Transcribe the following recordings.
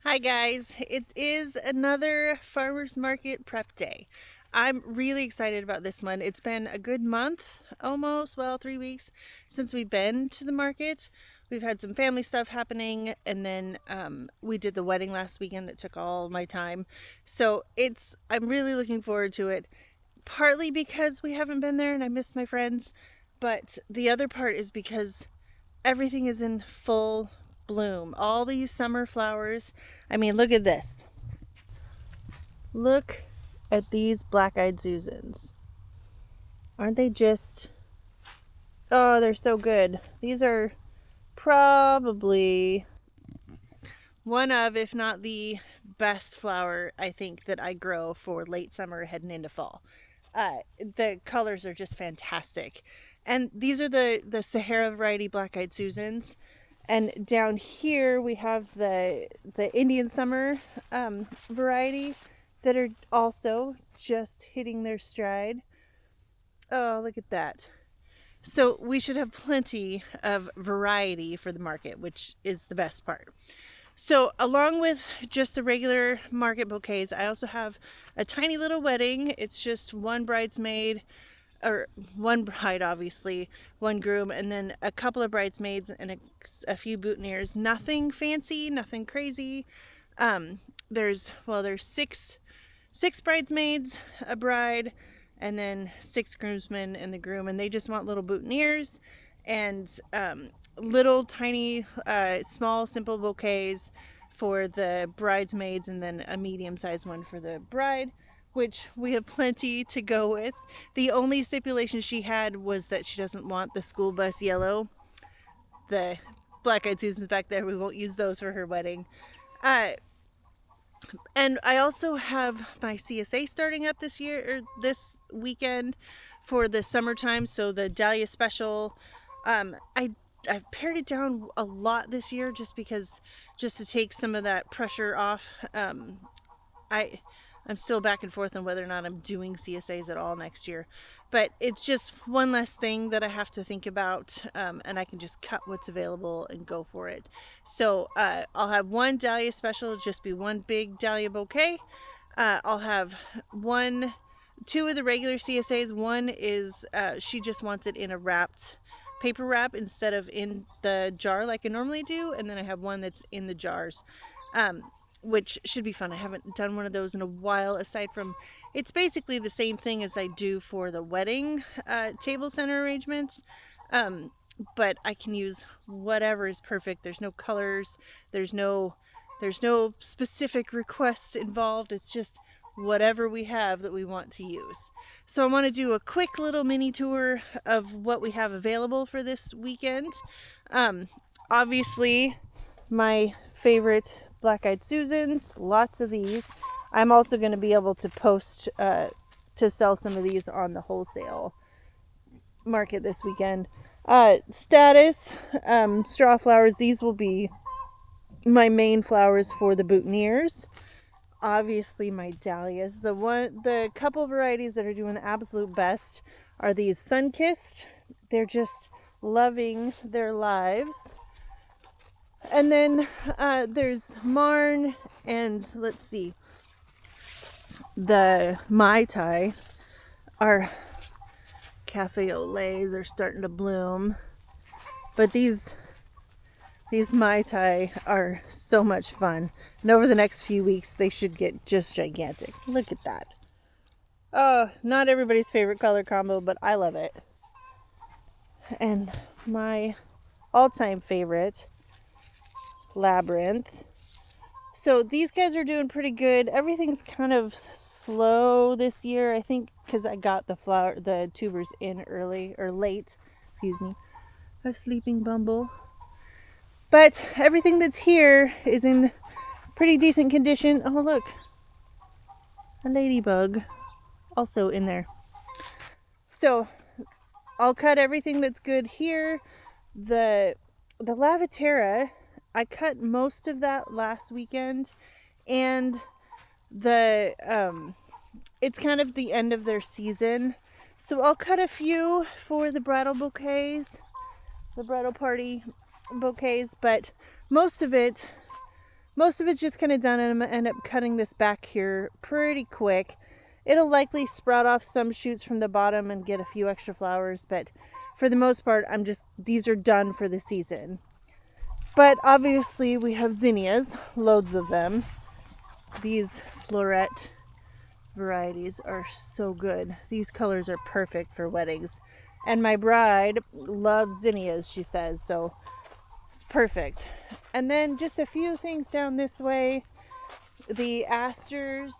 Hi guys, it is another farmers market prep day. I'm really excited about this one. It's been a good month, almost, 3 weeks since we've been to the market. We've had some family stuff happening, and then we did the wedding last weekend that took all my time. So I'm really looking forward to it, partly because we haven't been there and I miss my friends, but the other part is because everything is in full bloom. All these summer flowers. I mean, look at this. Look at these black-eyed Susans. Aren't they just... Oh, they're so good. These are probably one of, if not the best flower, I think, that I grow for late summer heading into fall. The colors are just fantastic. And these are the Sahara variety black-eyed Susans. And down here we have the Indian summer variety that are also just hitting their stride. Oh, look at that. So we should have plenty of variety for the market, which is the best part. So along with just the regular market bouquets, I also have a tiny little wedding. It's just one bridesmaid, or one bride, obviously, one groom, and then a couple of bridesmaids and a few boutonnieres. Nothing fancy, nothing crazy. There's six bridesmaids, a bride, and then six groomsmen and the groom, and they just want little boutonnieres and little tiny, small, simple bouquets for the bridesmaids, and then a medium-sized one for the bride, which we have plenty to go with. The only stipulation she had was that she doesn't want the school bus yellow. The black-eyed Susans back there, we won't use those for her wedding. Uh, and I also have my CSA starting up this year, or this weekend, for the summertime. So the Dahlia Special. I've pared it down a lot this year just to take some of that pressure off. I I'm still back and forth on whether or not I'm doing CSAs at all next year, but it's just one less thing that I have to think about, and I can just cut what's available and go for it. So I'll have one Dahlia Special, just be one big Dahlia bouquet. I'll have two of the regular CSAs. One is she just wants it in a wrapped paper wrap instead of in the jar like I normally do, and then I have one that's in the jars. Which should be fun. I haven't done one of those in a while, aside from it's basically the same thing as I do for the wedding table center arrangements. Um, but I can use whatever is perfect. There's no colors, there's no specific requests involved. It's just whatever we have that we want to use. So I want to do a quick little mini tour of what we have available for this weekend. Um, Obviously, my favorite black-eyed Susans, lots of these. I'm also going to be able to post to sell some of these on the wholesale market this weekend. Status, straw flowers, these will be my main flowers for the boutonnieres. Obviously my dahlias. The couple varieties that are doing the absolute best are these sun-kissed. They're just loving their lives. And then there's Marn, and let's see, the Mai Tai. Our cafe au laits are starting to bloom, but these Mai Tai are so much fun, and over the next few weeks they should get just gigantic. Look at that. Oh, not everybody's favorite color combo, but I love it. And my all-time favorite, Labyrinth. So these guys are doing pretty good. Everything's kind of slow this year, I think, because I got the tubers in early, or late, excuse me. A sleeping bumble. But everything that's here is in pretty decent condition. Oh, look, a ladybug also in there. So I'll cut everything that's good here. The Lavaterra, I cut most of that last weekend, and the it's kind of the end of their season, so I'll cut a few for the bridal bouquets, the bridal party bouquets, but most of it most of it's just kind of done, and I'm going to end up cutting this back here pretty quick. It'll likely sprout off some shoots from the bottom and get a few extra flowers, but for the most part, these are done for the season. But obviously we have zinnias, loads of them. These floret varieties are so good. These colors are perfect for weddings. And my bride loves zinnias, she says, so it's perfect. And then just a few things down this way. The asters,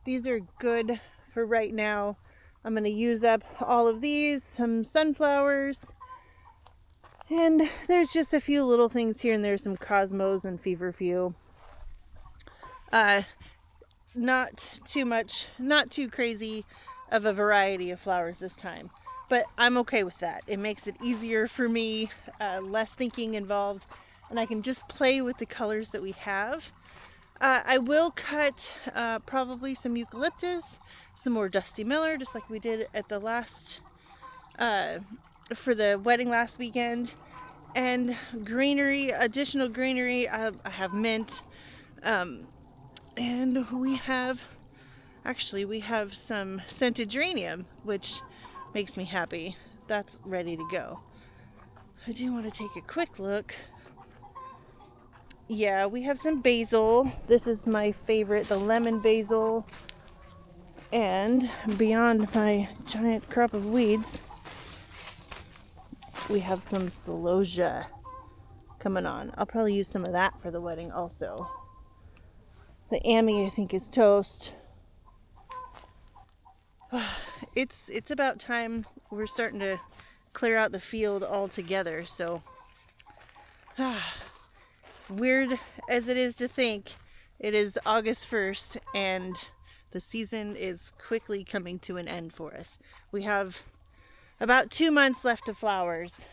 these are good for right now. I'm going to use up all of these, some sunflowers, and there's just a few little things here and there, some cosmos and feverfew. Not too much, not too crazy of a variety of flowers this time, but I'm okay with that. It makes it easier for me, less thinking involved, and I can just play with the colors that we have. I will cut probably some eucalyptus, some more Dusty Miller, just like we did at the last, for the wedding last weekend. And greenery, additional greenery, I have mint. And we have some scented geranium, which makes me happy. That's ready to go. I do want to take a quick look. Yeah, we have some basil. This is my favorite, the lemon basil. And beyond my giant crop of weeds, we have some celosia coming on. I'll probably use some of that for the wedding also. The Amy, I think, is toast. It's about time we're starting to clear out the field altogether, so weird as it is to think, it is August 1st and the season is quickly coming to an end for us. We have about 2 months left of flowers.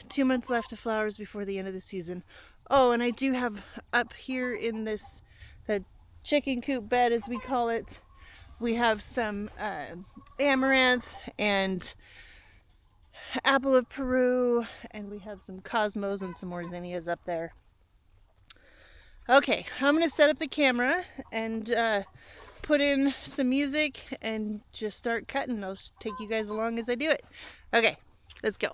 2 months left of flowers before the end of the season. Oh, and I do have up here in the chicken coop bed, as we call it, we have some amaranth and apple of Peru, and we have some cosmos and some more zinnias up there. Okay, I'm going to set up the camera and put in some music and just start cutting. I'll take you guys along as I do it. Okay, let's go.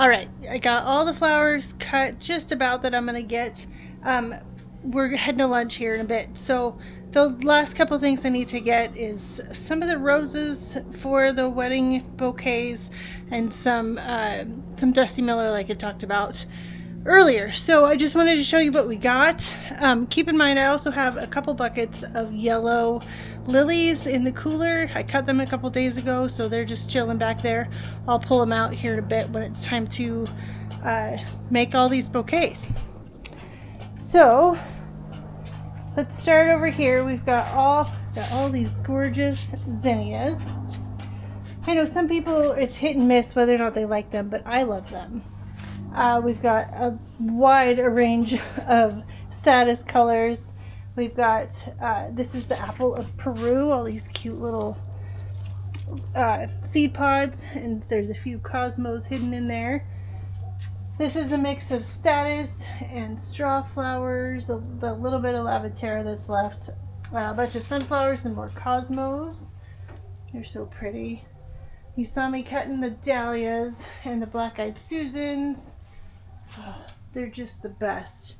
All right, I got all the flowers cut just about that I'm gonna get. We're heading to lunch here in a bit, so the last couple things I need to get is some of the roses for the wedding bouquets and some Dusty Miller like I talked about earlier. So I just wanted to show you what we got. Keep in mind I also have a couple buckets of yellow lilies in the cooler. I cut them a couple days ago, so they're just chilling back there. I'll pull them out here in a bit when it's time to make all these bouquets. So let's start over here. We've got all these gorgeous zinnias. I know some people it's hit and miss whether or not they like them, but I love them. We've got a wide range of saddest colors. We've got, this is the apple of Peru, all these cute little seed pods, and there's a few cosmos hidden in there. This is a mix of status and straw flowers, the little bit of Lavaterra that's left, a bunch of sunflowers and more cosmos. They're so pretty. You saw me cutting the dahlias and the black-eyed Susans. Oh, they're just the best.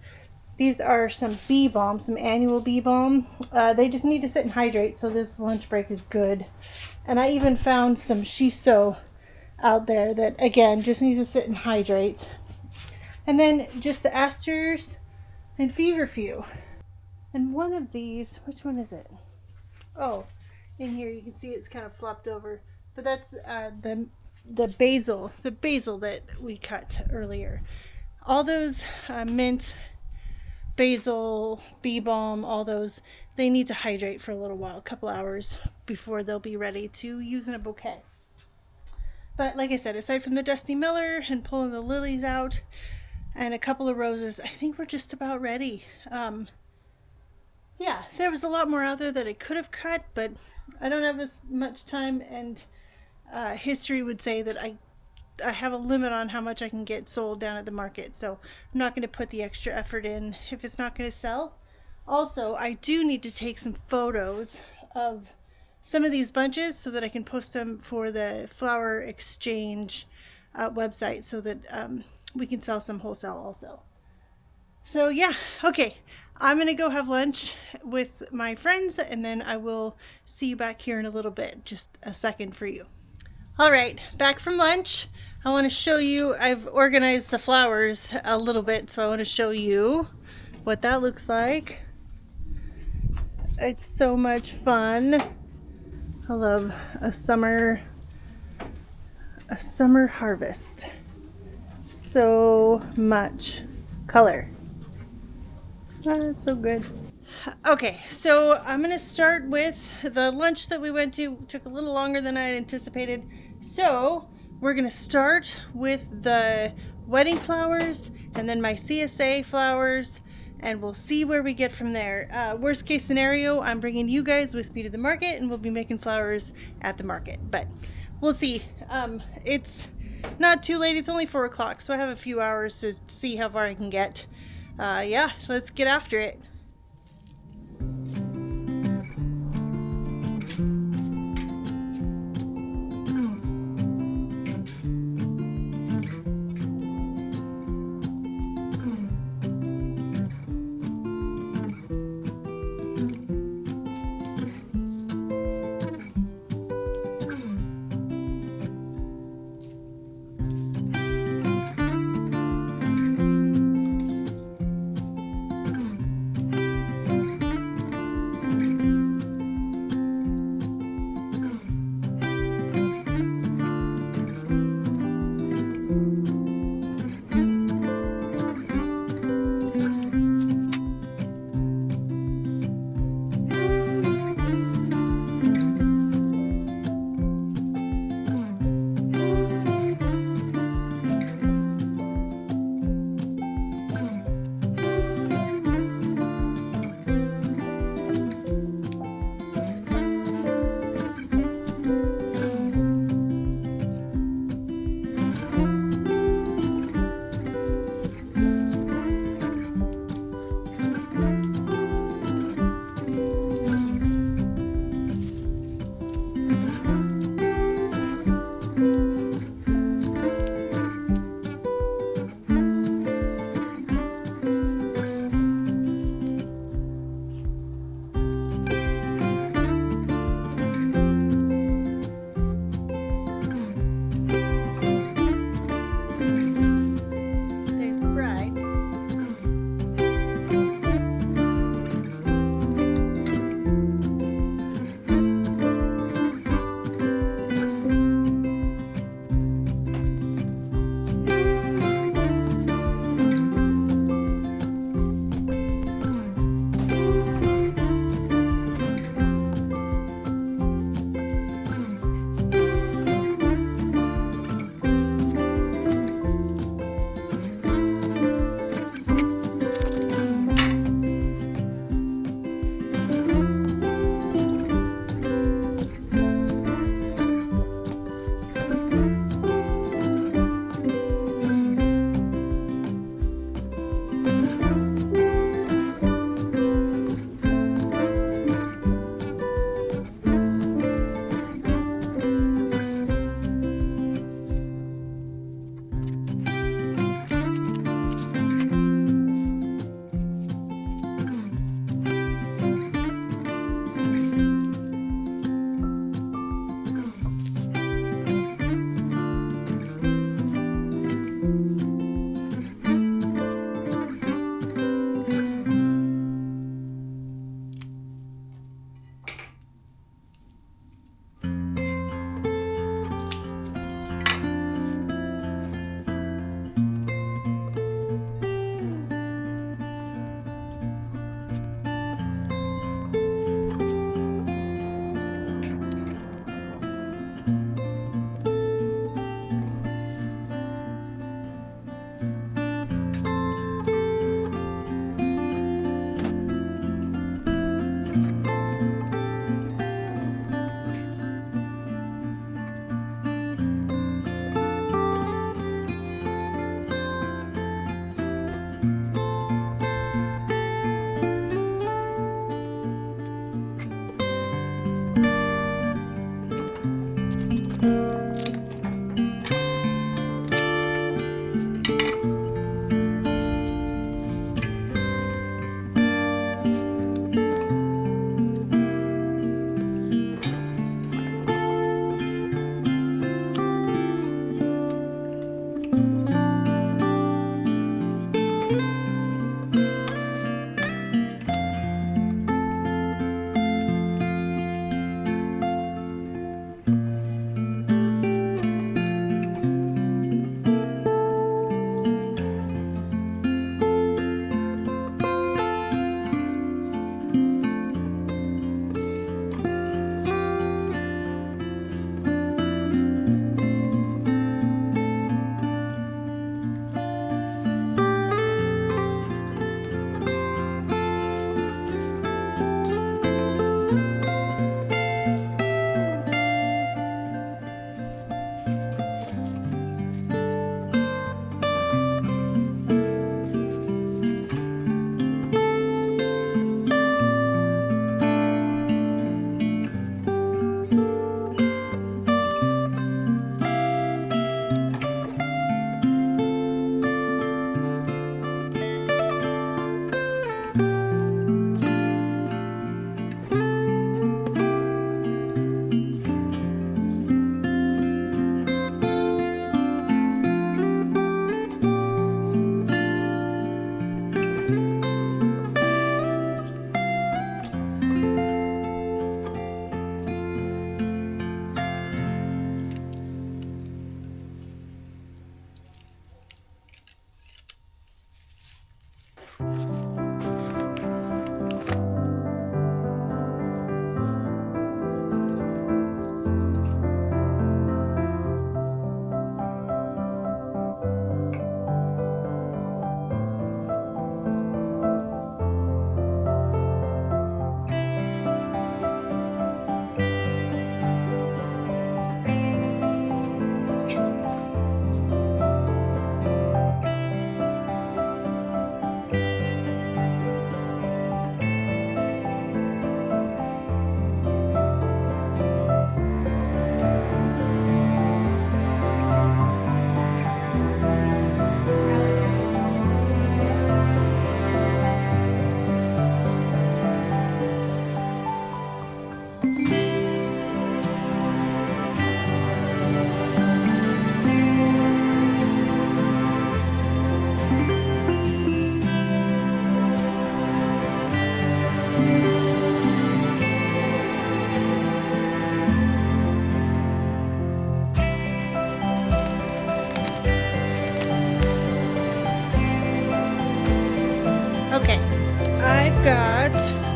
These are some bee balm, some annual bee balm. They just need to sit and hydrate, so this lunch break is good. And I even found some shiso out there that, again, just needs to sit and hydrate. And then just the asters and feverfew. And one of these, which one is it? Oh, in here you can see it's kind of flopped over. But that's the basil that we cut earlier. All those mint, basil, bee balm, all those, they need to hydrate for a little while, a couple hours before they'll be ready to use in a bouquet. But like I said, aside from the Dusty Miller and pulling the lilies out and a couple of roses, I think we're just about ready. Yeah, there was a lot more out there that I could have cut, but I don't have as much time, and history would say that I have a limit on how much I can get sold down at the market, so I'm not going to put the extra effort in if it's not going to sell. Also, I do need to take some photos of some of these bunches so that I can post them for the flower exchange website so that we can sell some wholesale also. So yeah, okay, I'm gonna go have lunch with my friends, and then I will see you back here in a little bit. Just a second for you. All right, back from lunch. I want to show you, I've organized the flowers a little bit, so I want to show you what that looks like. It's so much fun. I love a summer harvest. So much color. Oh, that's so good. Okay, so I'm gonna start with the lunch that we went to. Took a little longer than I had anticipated. So we're gonna start with the wedding flowers and then my CSA flowers, and we'll see where we get from there. Worst case scenario, I'm bringing you guys with me to the market and we'll be making flowers at the market, but we'll see. It's not too late, it's only 4 o'clock, so I have a few hours to see how far I can get. Yeah, let's get after it.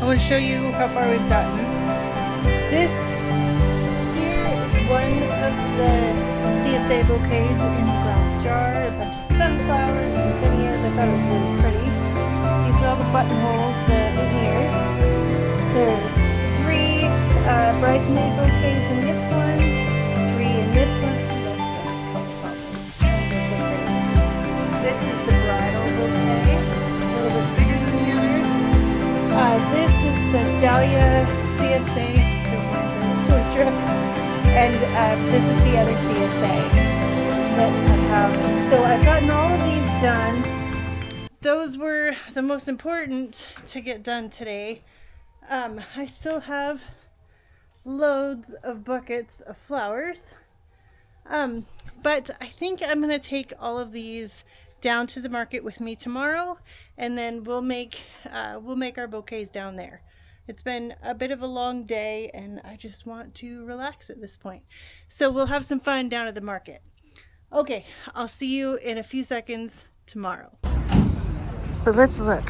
I want to show you how far we've gotten. This here is one of the CSA bouquets in the glass jar. A bunch of sunflowers and zinnias. I thought it was really pretty. These are all the buttonholes, the bouquets. There's 3 bridesmaid bouquets in this one, 3 in this one. This is the bridal bouquet, a little bit bigger than the others. This is the Dahlia CSA, toy trucks, and this is the other CSA that I have. So I've gotten all of these done. Those were the most important to get done today. I still have loads of buckets of flowers, but I think I'm gonna take all of these down to the market with me tomorrow, and then we'll make our bouquets down there. It's been a bit of a long day and I just want to relax at this point, so we'll have some fun down at the market. Okay, I'll see you in a few seconds tomorrow. But let's look.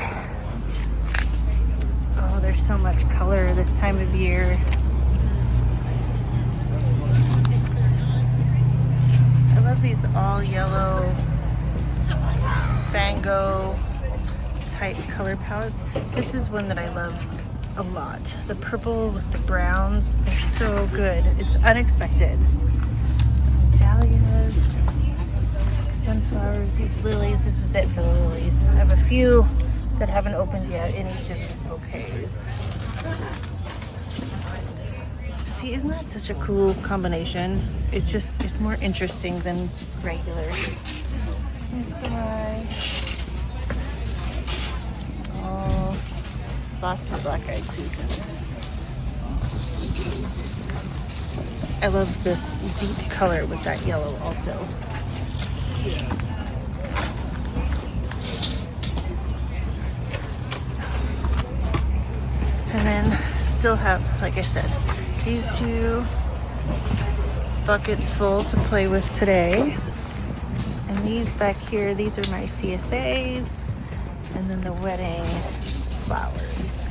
Oh, there's so much color this time of year. I love these all yellow Van Gogh type color palettes. This is one that I love a lot. The purple with the browns, they're so good. It's unexpected. Dahlias, sunflowers, these lilies. This is it for the lilies. I have a few that haven't opened yet in each of these bouquets. See, isn't that such a cool combination? It's more interesting than regular. This guy. Oh, lots of black-eyed Susans. I love this deep color with that yellow also. And then still have, like I said, these 2 buckets full to play with today. And these back here, these are my CSAs. And then the wedding flowers.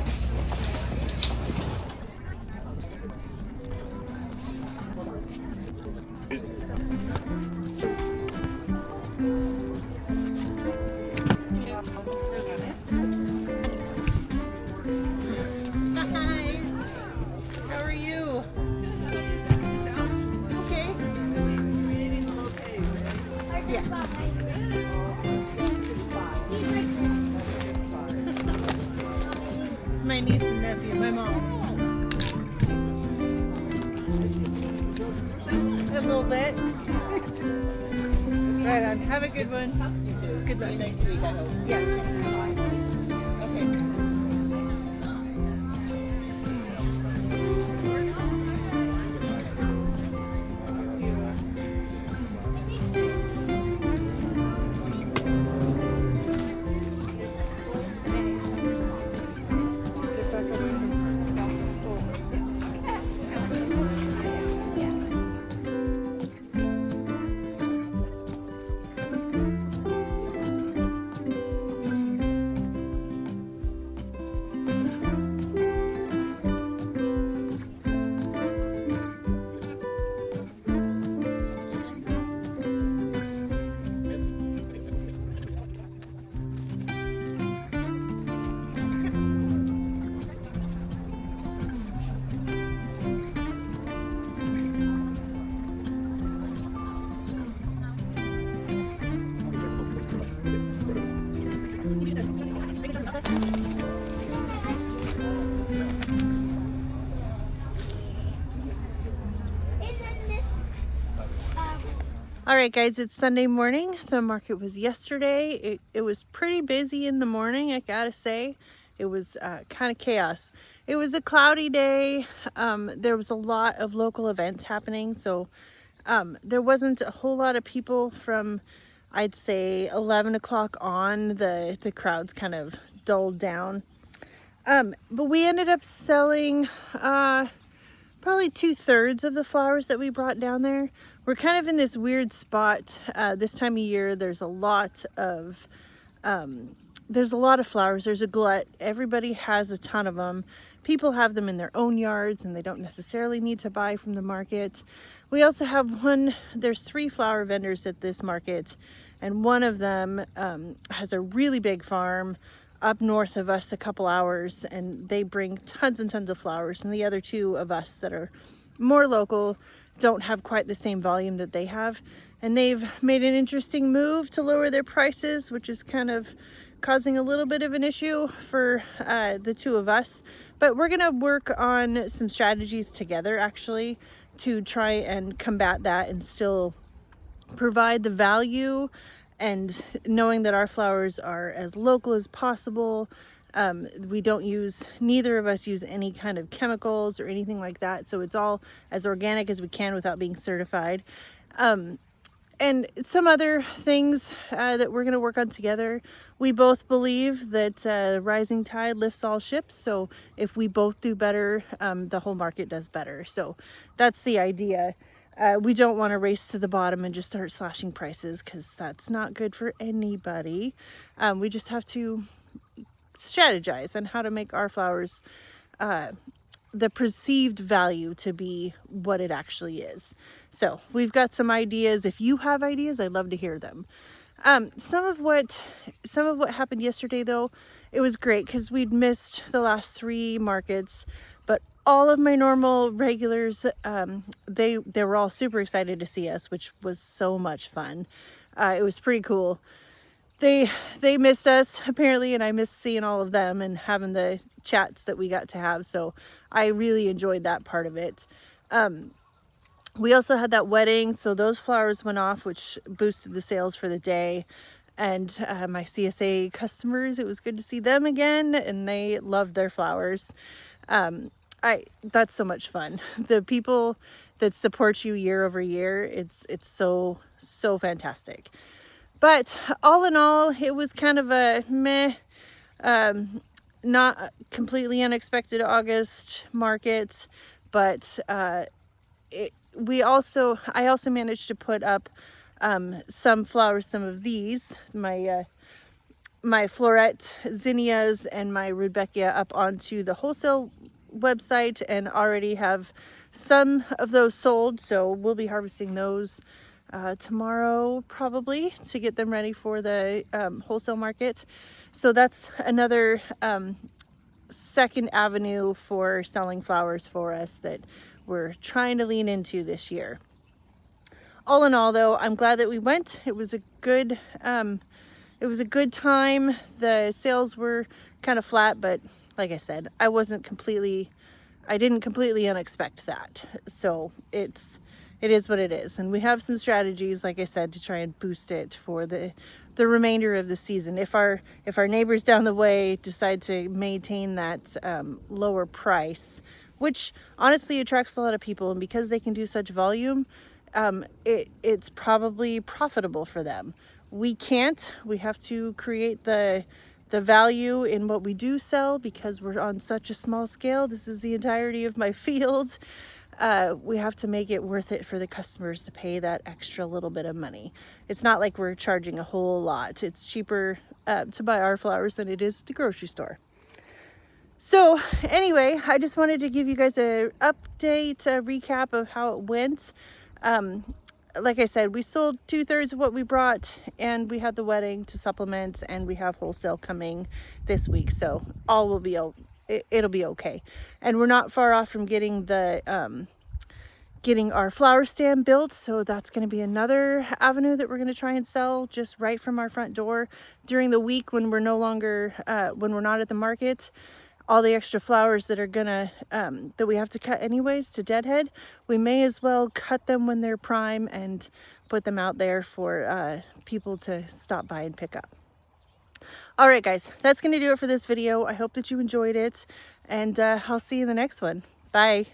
My niece and nephew, my mom. A little bit. Right on. Have a good one. You too. Good. See you next week, I hope. Yes. Okay. All right, guys, it's Sunday morning. The market was yesterday. It was pretty busy in the morning, I gotta say. It was kind of chaos. It was a cloudy day. There was a lot of local events happening, so there wasn't a whole lot of people from, I'd say, 11 o'clock on. The crowds kind of dulled down. But we ended up selling probably 2/3 of the flowers that we brought down there. We're kind of in this weird spot this time of year. There's a lot of there's a lot of flowers. There's a glut. Everybody has a ton of them. People have them in their own yards and they don't necessarily need to buy from the market. We also have there's 3 flower vendors at this market, and one of them has a really big farm up north of us a couple hours, and they bring tons and tons of flowers. And the other 2 of us that are more local don't have quite the same volume that they have. And they've made an interesting move to lower their prices, which is kind of causing a little bit of an issue for the 2 of us. But we're gonna work on some strategies together actually to try and combat that and still provide the value, and knowing that our flowers are as local as possible. We don't neither of us use any kind of chemicals or anything like that. So it's all as organic as we can without being certified. And some other things that we're going to work on together. We both believe that rising tide lifts all ships. So if we both do better, the whole market does better. So that's the idea. We don't want to race to the bottom and just start slashing prices, because that's not good for anybody. We just have to strategize on how to make our flowers the perceived value to be what it actually is. So we've got some ideas. If you have ideas, I'd love to hear them. Some of what happened yesterday, though, it was great because we'd missed the last 3 markets, but all of my normal regulars, they were all super excited to see us, which was so much fun. It was pretty cool. They missed us apparently, and I missed seeing all of them and having the chats that we got to have. So I really enjoyed that part of it. We also had that wedding, so those flowers went off, which boosted the sales for the day. And my CSA customers, it was good to see them again, and they loved their flowers. That's so much fun. The people that support you year over year, it's so fantastic. But all in all, it was kind of a meh, not completely unexpected August market, but I also managed to put up some flowers, some of these, my floret zinnias and my Rudbeckia, up onto the wholesale website, and already have some of those sold. So we'll be harvesting those tomorrow probably to get them ready for the wholesale market. So that's another second avenue for selling flowers for us that we're trying to lean into this year. All in all, though, I'm glad that we went. It was a good time. The sales were kind of flat, but like I said, I didn't completely unexpect that. So it is what it is. And we have some strategies, like I said, to try and boost it for the remainder of the season. If our neighbors down the way decide to maintain that lower price, which honestly attracts a lot of people, and because they can do such volume, it's probably profitable for them. We can't. We have to create the value in what we do sell, because we're on such a small scale. This is the entirety of my field. We have to make it worth it for the customers to pay that extra little bit of money. It's not like we're charging a whole lot. It's cheaper to buy our flowers than it is at the grocery store. So anyway, I just wanted to give you guys a update, a recap of how it went. Like I said, we sold 2/3 of what we brought, and we had the wedding to supplement, and we have wholesale coming this week. So all will be it'll be okay. And we're not far off from getting getting our flower stand built. So that's going to be another avenue that we're going to try and sell just right from our front door during the week when we're not at the market. All the extra flowers that are that we have to cut anyways to deadhead, we may as well cut them when they're prime and put them out there for people to stop by and pick up. All right, guys, that's going to do it for this video. I hope that you enjoyed it, and I'll see you in the next one. Bye.